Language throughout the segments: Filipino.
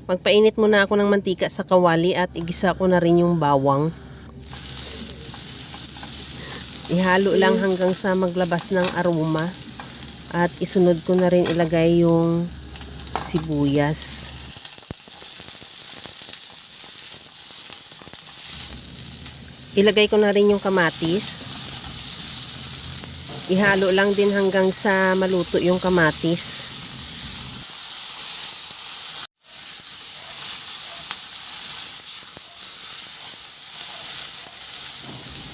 Magpainit muna ako ng mantika sa kawali at igisa ko na rin yung bawang. Ihalo lang hanggang sa maglabas ng aroma. At isunod ko na rin ilagay yung sibuyas. Ilagay ko na rin yung kamatis. Ihalo lang din hanggang sa maluto yung kamatis.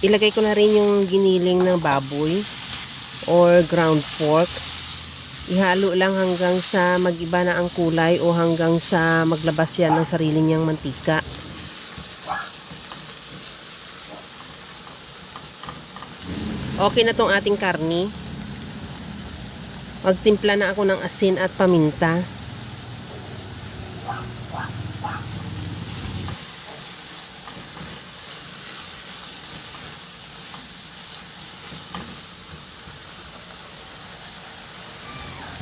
Ilagay ko na rin yung giniling ng baboy or ground pork. Ihalo lang hanggang sa mag-iba na ang kulay o hanggang sa maglabas yan ng sarili niyang mantika. Okay na tong ating karni. Magtimpla na ako ng asin at paminta.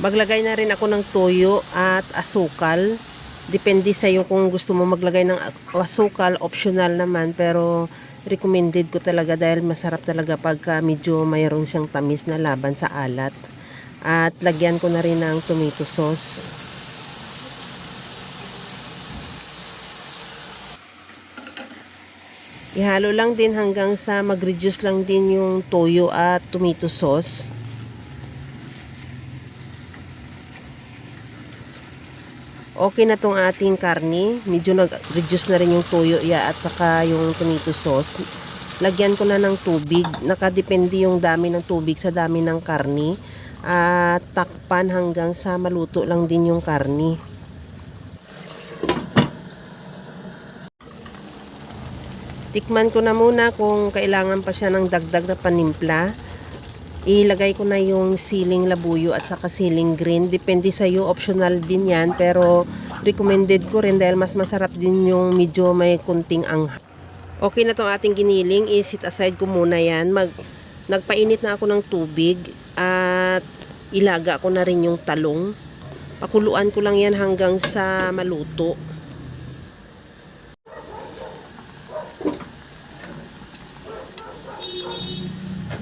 Maglagay na rin ako ng toyo at asukal. Depende sa iyo kung gusto mo maglagay ng asukal, optional naman, pero recommended ko talaga dahil masarap talaga pagka medyo mayroon siyang tamis na laban sa alat. At lagyan ko na rin ng tomato sauce. Ihalo lang din hanggang sa mag-reduce lang din yung toyo at tomato sauce. Okay na tong ating karni. Medyo nag-reduce na rin yung toyo at saka yung tomato sauce. Lagyan ko na ng tubig. Nakadepende yung dami ng tubig sa dami ng karni. At takpan hanggang sa maluto lang din yung karni. Tikman ko na muna kung kailangan pa siya ng dagdag na panimpla. Ilagay ko na yung siling labuyo at saka siling green. Depende sa iyo, optional din yan. Pero recommended ko rin dahil mas masarap din yung medyo may kunting anghang. Okay na tong ating giniling. I-set aside ko muna yan. Nagpainit na ako ng tubig at ilaga ko na rin yung talong. Pakuluan ko lang yan hanggang sa maluto.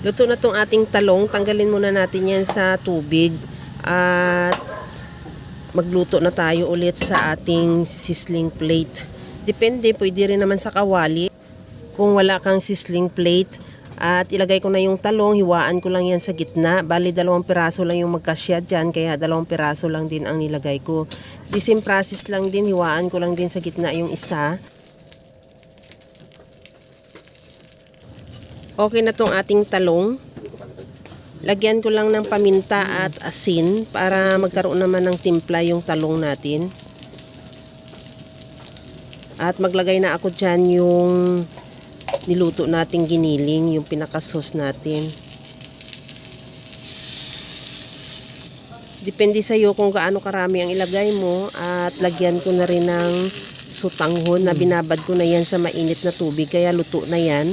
Luto na tong ating talong. Tanggalin muna natin yan sa tubig. At magluto na tayo ulit sa ating sizzling plate. Depende, pwede rin naman sa kawali. Kung wala kang sizzling plate. At ilagay ko na yung talong. Hiwaan ko lang yan sa gitna. Bali, 2 piraso lang yung magkasya dyan. Kaya 2 piraso lang din ang nilagay ko. The same process lang din. Hiwaan ko lang din sa gitna yung isa. Okay na tong ating talong. Lagyan ko lang ng paminta at asin para magkaroon naman ng timpla yung talong natin. At maglagay na ako dyan yung niluto nating giniling, yung pinakasos natin. Depende sa iyo kung gaano karami ang ilagay mo. At lagyan ko na rin ng sutanghon na binabad ko na yan sa mainit na tubig. Kaya luto na yan.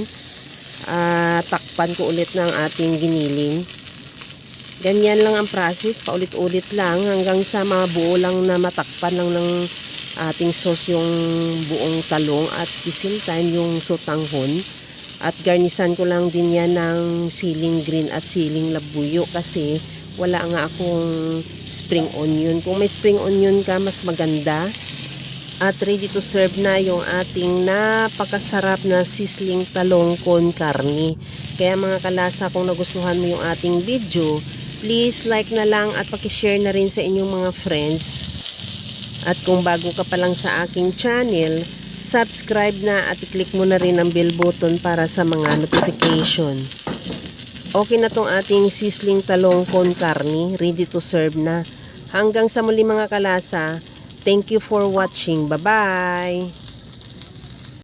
Takpan ko ulit ng ating giniling. Ganyan lang ang process, paulit-ulit lang hanggang sa mabuo lang na matakpan lang ng ating sauce yung buong talong at the same time yung sotanghon. At garnisan ko lang din yan ng siling green at siling labuyo kasi wala nga akong spring onion. Kung may spring onion ka, mas maganda. At ready to serve na yung ating napakasarap na sizzling talong con carne. Kaya mga kalasa, kung nagustuhan mo yung ating video, please like na lang at pakishare na rin sa inyong mga friends. At kung bago ka pa lang sa aking channel, subscribe na at i-click mo na rin ang bell button para sa mga notification. Okay na tong ating sizzling talong con carne, ready to serve na. Hanggang sa muli mga kalasa. Thank you for watching. Bye-bye!